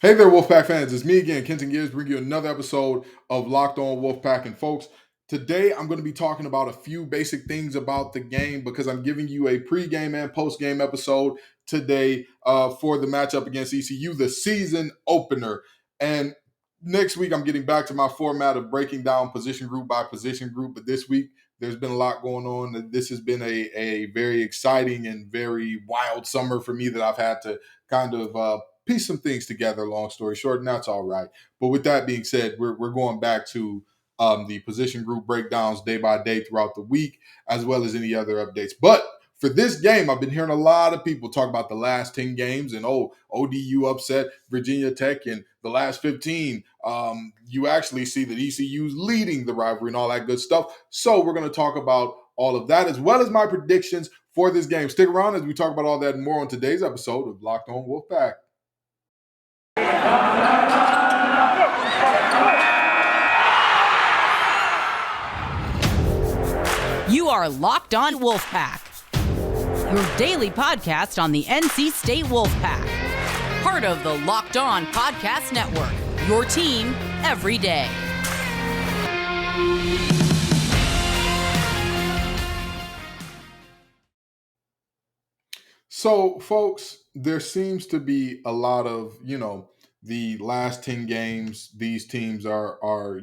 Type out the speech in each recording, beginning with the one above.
Hey there, Wolfpack fans. It's me again, Kenton bringing you another episode of Locked On Wolfpack. And folks, today I'm going to be talking about a few basic things about the game because I'm giving you a pregame and postgame episode today for the matchup against ECU, the season opener. And next week, I'm getting back to my format of breaking down position group by position group. But this week, there's been a lot going on. This has been a very exciting and very wild summer for me that I've had to kind of piece some things together, long story short, and that's all right. But with that being said, we're going back to the position group breakdowns day by day throughout the week, as well as any other updates. But for this game, I've been hearing a lot of people talk about the last 10 games and, ODU upset Virginia Tech in the last 15. You actually see that ECU's leading the rivalry and all that good stuff. So we're going to talk about all of that, as well as my predictions for this game. Stick around as we talk about all that and more on today's episode of Locked On Wolfpack. You are Locked On Wolfpack, your daily podcast on the NC State Wolfpack, part of the Locked On Podcast Network, your team every day. So, folks, there seems to be a lot of, the last 10 games, these teams are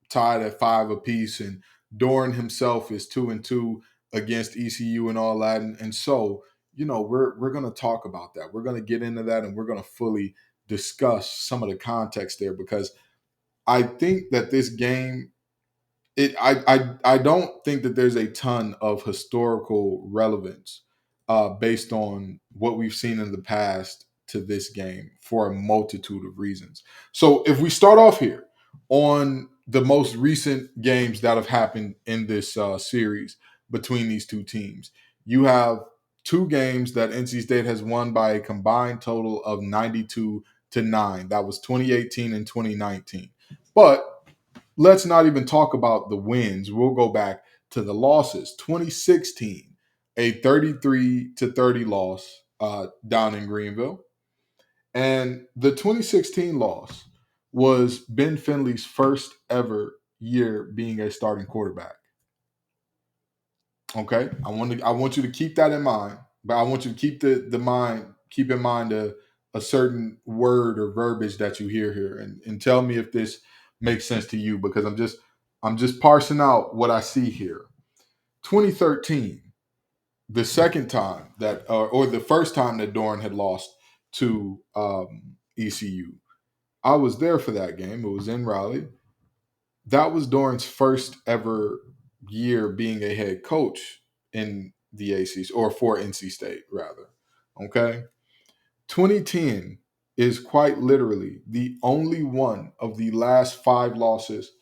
tied at 5 apiece, and Doran himself is 2-2 against ECU and all that. And so, we're going to talk about that. We're going to get into that, and we're going to fully discuss some of the context there, because I think that this game, I don't think that there's a ton of historical relevance based on what we've seen in the past to this game for a multitude of reasons. So if we start off here on the most recent games that have happened in this series between these two teams, you have two games that NC State has won by a combined total of 92-9. That was 2018 and 2019. But let's not even talk about the wins. We'll go back to the losses. 2016, a 33-30 loss down in Greenville. And the 2016 loss was Ben Finley's first ever year being a starting quarterback. Okay, I want you to keep that in mind, but I want you to keep keep in mind a certain word or verbiage that you hear here, and tell me if this makes sense to you, because I'm just parsing out what I see here. 2013, the second time that or the first time that Doran had lost to ECU. I was there for that game. It was in Raleigh. That was Doran's first ever year being a head coach in the ACC, or for NC State, rather. Okay. 2010 is quite literally the only one of the last 5 losses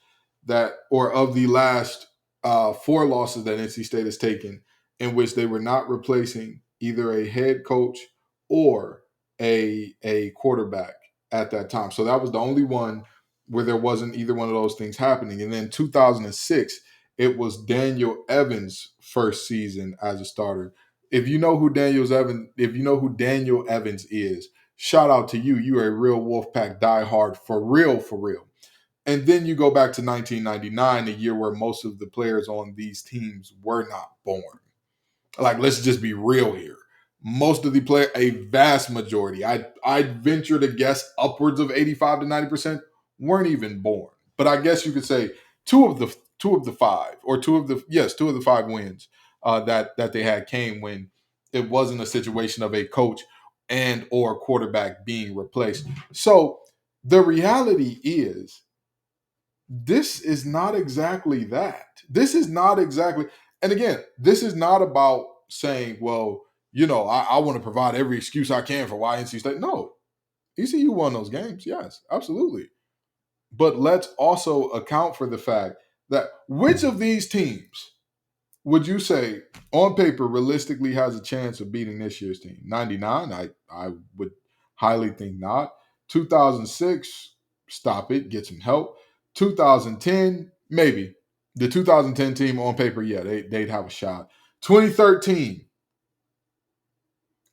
or of the last 4 losses that NC State has taken, in which they were not replacing either a head coach or a quarterback at that time. So that was the only one where there wasn't either one of those things happening. And then 2006, it was Daniel Evans' first season as a starter. If you know who Daniel Evans is, shout out to you. You are a real Wolfpack diehard for real, for real. And then you go back to 1999, a year where most of the players on these teams were not born. Like, let's just be real here. Most of the players, a vast majority, I'd venture to guess upwards of 85 to 90% weren't even born. But I guess you could say two of the 5 wins that they had came when it wasn't a situation of a coach and or quarterback being replaced. So the reality is, this is not exactly that. This is not exactly, and again, this is not about saying, well, I want to provide every excuse I can for why NC State. No, ECU won those games. Yes, absolutely. But let's also account for the fact that which of these teams would you say on paper realistically has a chance of beating this year's team? 99, I would highly think not. 2006, stop it, get some help. 2010, maybe. The 2010 team on paper, yeah, they'd have a shot. 2013,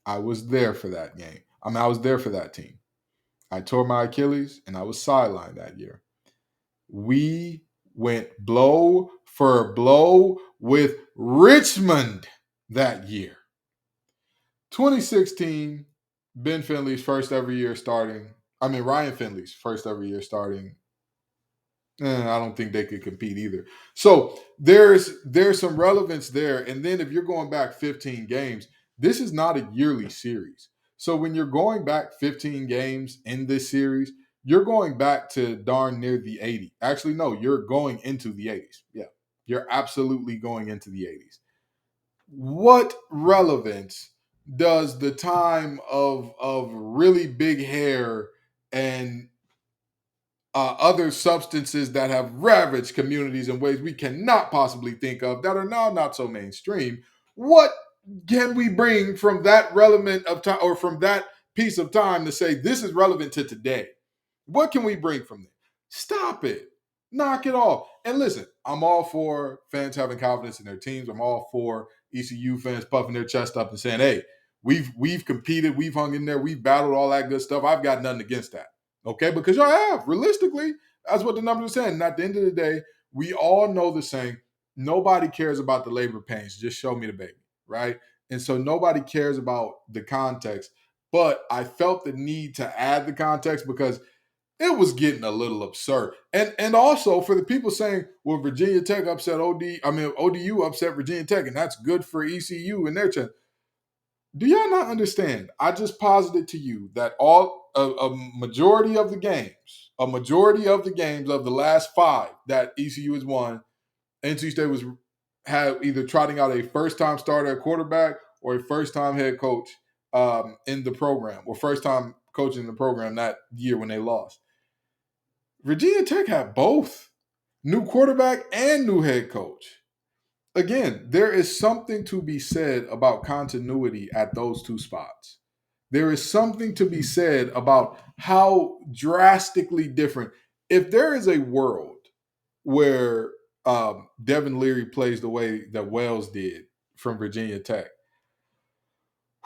I was there for that game. I was there for that team. I tore my Achilles and I was sidelined that year. We went blow for blow with Richmond that year. 2016, Ryan Finley's first ever year starting. I don't think they could compete either. So there's some relevance there. And then if you're going back 15 games, this is not a yearly series. So when you're going back 15 games in this series, you're going back to darn near the 80. Actually, no, you're going into the 80s. Yeah, you're absolutely going into the 80s. What relevance does the time of really big hair and other substances that have ravaged communities in ways we cannot possibly think of that are now not so mainstream? What can we bring from that relevant of time or from that piece of time to say this is relevant to today? What can we bring from it? Stop it. Knock it off. And listen, I'm all for fans having confidence in their teams. I'm all for ECU fans puffing their chest up and saying, hey, we've competed, we've hung in there, we've battled all that good stuff. I've got nothing against that. Okay, because y'all have. Realistically, that's what the numbers are saying. And at the end of the day, we all know the same. Nobody cares about the labor pains. Just show me the baby, right? And so nobody cares about the context. But I felt the need to add the context because it was getting a little absurd. And also for the people saying, well, Virginia Tech upset ODU upset Virginia Tech, and that's good for ECU and their chance. Do y'all not understand? I just posited to you that a majority of the games of the last 5 that ECU has won, NC State had either trotting out a first-time starter at quarterback or a first-time head coach in the program, or first-time coaching the program that year when they lost. Virginia Tech had both new quarterback and new head coach. Again, there is something to be said about continuity at those two spots. There is something to be said about how drastically different. If there is a world where Devin Leary plays the way that Wells did from Virginia Tech,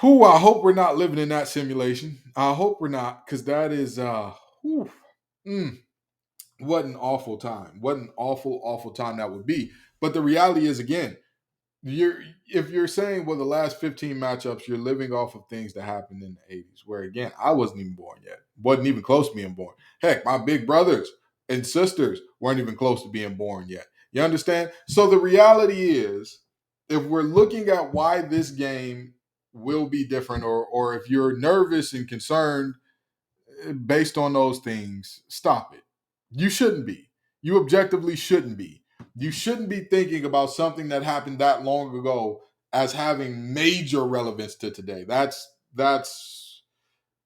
I hope we're not living in that simulation. I hope we're not, because that is, what an awful time. What an awful, awful time that would be. But the reality is, again, if you're saying, well, the last 15 matchups, you're living off of things that happened in the 80s, where, again, I wasn't even born yet. Wasn't even close to being born. Heck, my big brothers and sisters weren't even close to being born yet. You understand? So the reality is, if we're looking at why this game will be different, or if you're nervous and concerned based on those things, stop it. You shouldn't be. You objectively shouldn't be. You shouldn't be thinking about something that happened that long ago as having major relevance to today. That's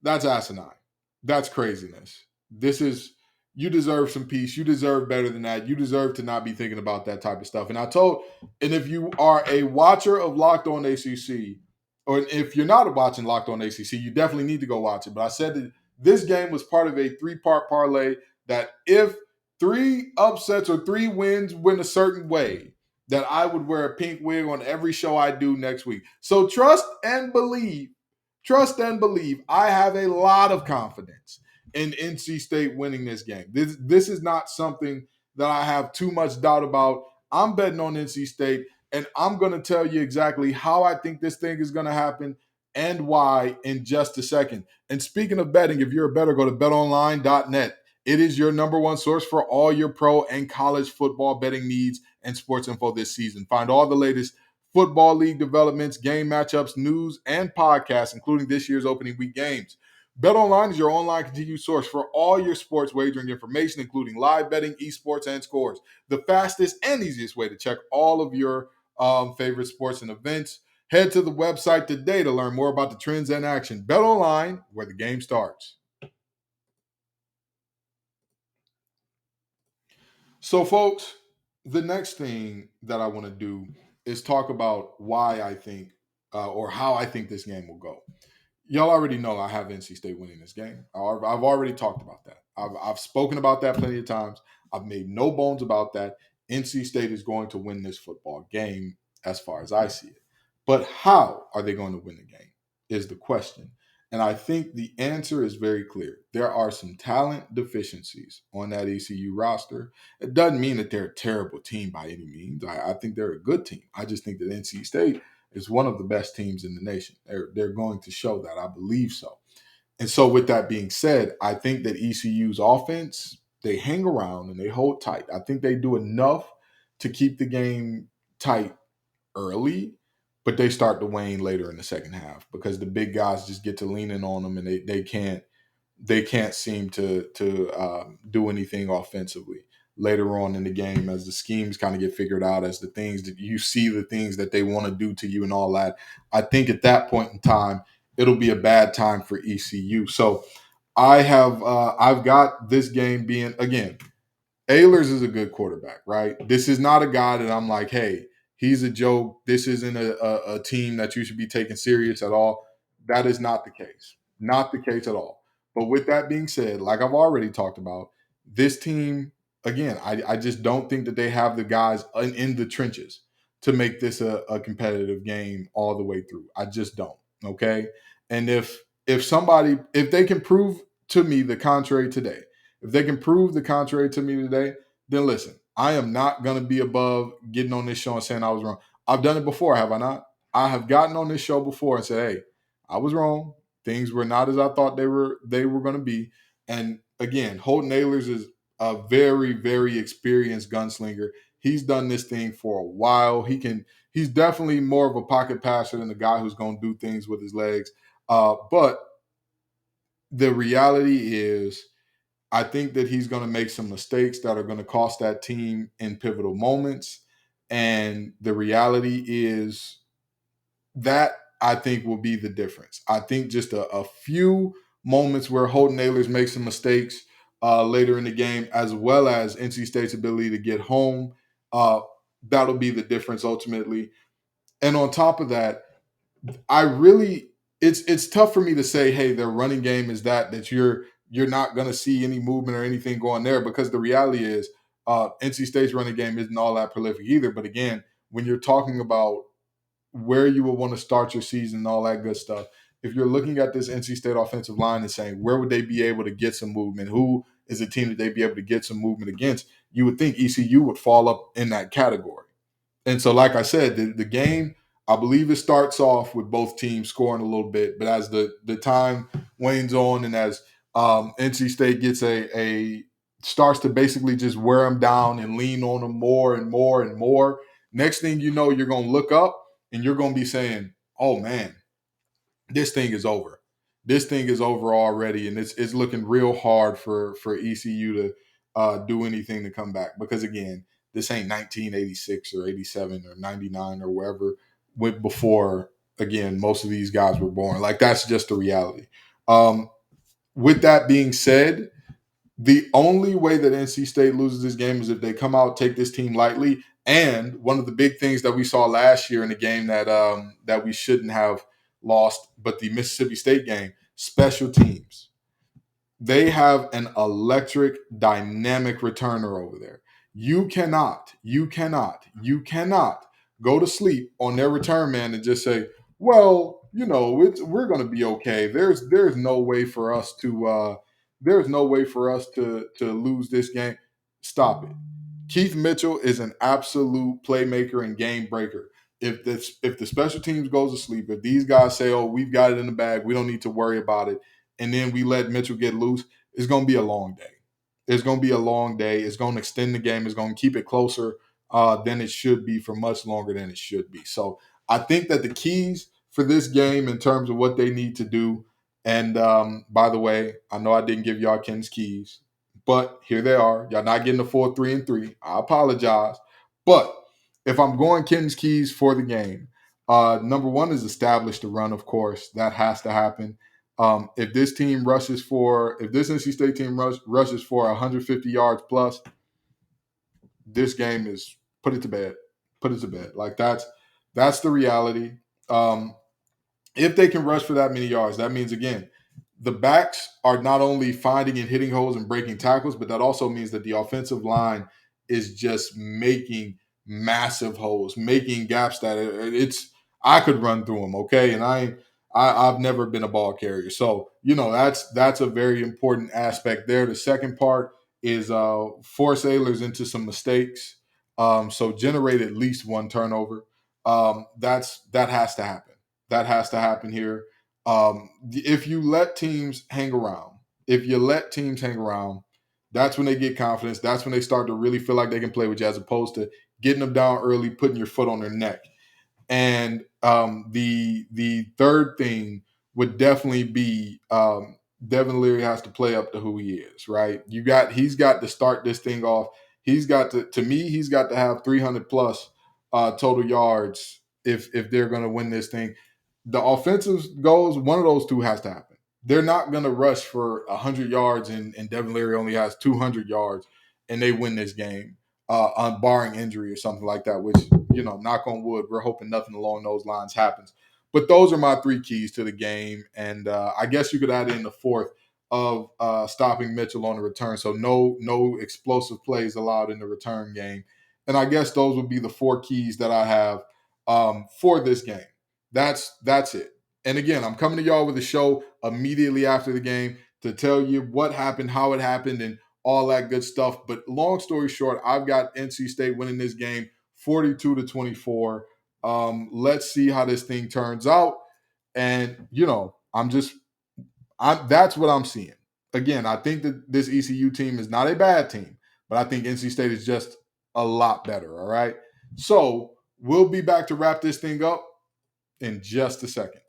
asinine. That's craziness. You deserve some peace. You deserve better than that. You deserve to not be thinking about that type of stuff. And if you are a watcher of Locked On ACC, or if you're not watching Locked On ACC, you definitely need to go watch it. But I said that this game was part of a 3-part parlay that if 3 upsets or 3 wins went a certain way, that I would wear a pink wig on every show I do next week. So trust and believe, I have a lot of confidence in NC State winning this game. This is not something that I have too much doubt about. I'm betting on NC State, and I'm going to tell you exactly how I think this thing is going to happen and why in just a second. And speaking of betting, if you're a bettor, go to betonline.net. It is your number one source for all your pro and college football betting needs and sports info this season. Find all the latest football league developments, game matchups, news, and podcasts, including this year's opening week games. BetOnline is your online continued source for all your sports wagering information, including live betting, esports, and scores. The fastest and easiest way to check all of your favorite sports and events. Head to the website today to learn more about the trends and action. BetOnline, where the game starts. So, folks, the next thing that I want to do is talk about why I think or how I think this game will go. Y'all already know I have NC State winning this game. I've already talked about that. I've spoken about that plenty of times. I've made no bones about that. NC State is going to win this football game, as far as I see it. But how are they going to win the game is the question. And I think the answer is very clear. There are some talent deficiencies on that ECU roster. It doesn't mean that they're a terrible team by any means. I think they're a good team. I just think that NC State is one of the best teams in the nation. They're going to show that. I believe so. And so, with that being said, I think that ECU's offense, they hang around and they hold tight. I think they do enough to keep the game tight early, but they start to wane later in the second half because the big guys just get to leaning on them and they can't seem to do anything offensively later on in the game as the schemes kind of get figured out, as the things that you see, the things that they want to do to you and all that. I think at that point in time, it'll be a bad time for ECU. So I've got this game being, again, Ehlers is a good quarterback, right? This is not a guy that I'm like, hey, he's a joke. This isn't a team that you should be taking serious at all. That is not the case. Not the case at all. But with that being said, like I've already talked about, this team, again, I just don't think that they have the guys in the trenches to make this a competitive game all the way through. I just don't. Okay. And if they can prove to me the contrary today, if they can prove the contrary to me today, then listen, I am not going to be above getting on this show and saying I was wrong. I've done it before, have I not? I have gotten on this show before and said, hey, I was wrong. Things were not as I thought they were going to be. And again, Holton Ahlers is a very, very experienced gunslinger. He's done this thing for a while. He's definitely more of a pocket passer than a guy who's going to do things with his legs. But the reality is, I think that he's going to make some mistakes that are going to cost that team in pivotal moments. And the reality is that I think will be the difference. I think just a few moments where Holton Ahlers makes some mistakes later in the game, as well as NC State's ability to get home, that'll be the difference ultimately. And on top of that, I really it's tough for me to say, hey, their running game is that you're not going to see any movement or anything going there, because the reality is NC State's running game isn't all that prolific either. But again, when you're talking about where you will want to start your season and all that good stuff, if you're looking at this NC State offensive line and saying, where would they be able to get some movement? Who is a team that they'd be able to get some movement against? You would think ECU would fall up in that category. And so, like I said, the game, I believe it starts off with both teams scoring a little bit, but as the time wanes on and as NC State gets starts to basically just wear them down and lean on them more and more and more, next thing you know, you're going to look up and you're going to be saying, oh man, this thing is over. This thing is over already, and it's looking real hard for ECU to do anything to come back. Because again, this ain't 1986 or 87 or 99 or wherever went before. Again, most of these guys were born. Like, that's just the reality. With that being said, the only way that NC State loses this game is if they come out, take this team lightly. And one of the big things that we saw last year in the game that we shouldn't have lost, but the Mississippi State game, special teams. They have an electric, dynamic returner over there. You cannot go to sleep on their return man and just say, well, we're going to be okay. There's no way for us to lose this game. Stop it. Keith Mitchell is an absolute playmaker and game breaker. If the special teams goes to sleep, if these guys say, oh, we've got it in the bag, we don't need to worry about it, and then we let Mitchell get loose, it's going to be a long day. It's going to be a long day. It's going to extend the game. It's going to keep it closer than it should be for much longer than it should be. So I think that the keys for this game in terms of what they need to do, and by the way, I know I didn't give y'all Ken's keys, but here they are. Y'all not getting the 4-3-3. I apologize. But if I'm going Ken's keys for the game, number one is establish the run, of course. That has to happen. If this NC State team rushes for 150 yards plus, this game is put it to bed. Put it to bed. Like, that's the reality. If they can rush for that many yards, that means, again, the backs are not only finding and hitting holes and breaking tackles, but that also means that the offensive line is just making massive holes, making gaps that I could run through them, okay? And I've never been a ball carrier. So, that's a very important aspect there. The second part is force Ahlers into some mistakes. So generate at least one turnover. That has to happen. That has to happen here. If you let teams hang around, that's when they get confidence. That's when they start to really feel like they can play with you, as opposed to getting them down early, putting your foot on their neck. And the third thing would definitely be Devin Leary has to play up to who he is, right? He's got to start this thing off. He's got to have 300 plus total yards if they're going to win this thing. The offensive goals, one of those two has to happen. They're not going to rush for 100 yards and Devin Leary only has 200 yards and they win this game, barring injury or something like that, which, knock on wood, we're hoping nothing along those lines happens. But those are my three keys to the game. And I guess you could add in the fourth of stopping Mitchell on the return. So no explosive plays allowed in the return game. And I guess those would be the four keys that I have for this game. That's it. And again, I'm coming to y'all with a show immediately after the game to tell you what happened, how it happened, and all that good stuff. But long story short, I've got NC State winning this game 42-24. Let's see how this thing turns out. And, that's what I'm seeing. Again, I think that this ECU team is not a bad team, but I think NC State is just a lot better, all right? So we'll be back to wrap this thing up in just a second.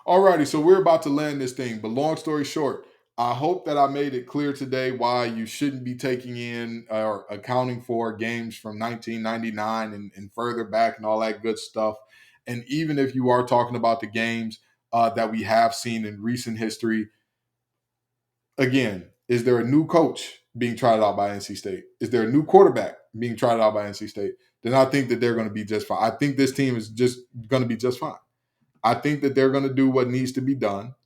Alrighty, so we're about to land this thing, but long story short, I hope that I made it clear today why you shouldn't be taking in or accounting for games from 1999 and further back and all that good stuff. And even if you are talking about the games that we have seen in recent history, again, is there a new coach being tried out by NC State? Is there a new quarterback being tried out by NC State? Then I think that they're going to be just fine. I think this team is just going to be just fine. I think that they're going to do what needs to be done.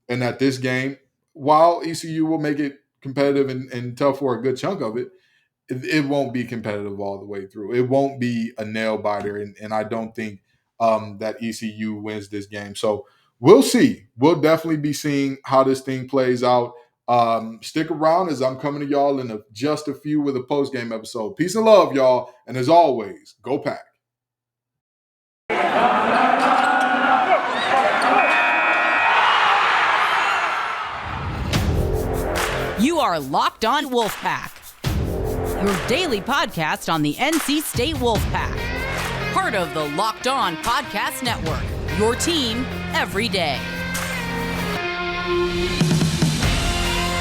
And that this game, while ECU will make it competitive and tough for a good chunk of it, it won't be competitive all the way through. It won't be a nail biter. And I don't think that ECU wins this game. So we'll see. We'll definitely be seeing how this thing plays out. Stick around as I'm coming to y'all in just a few with a post-game episode. Peace and love, y'all. And as always, go Pack. You are Locked On Wolfpack, your daily podcast on the NC State Wolfpack, part of the Locked On Podcast Network, your team every day.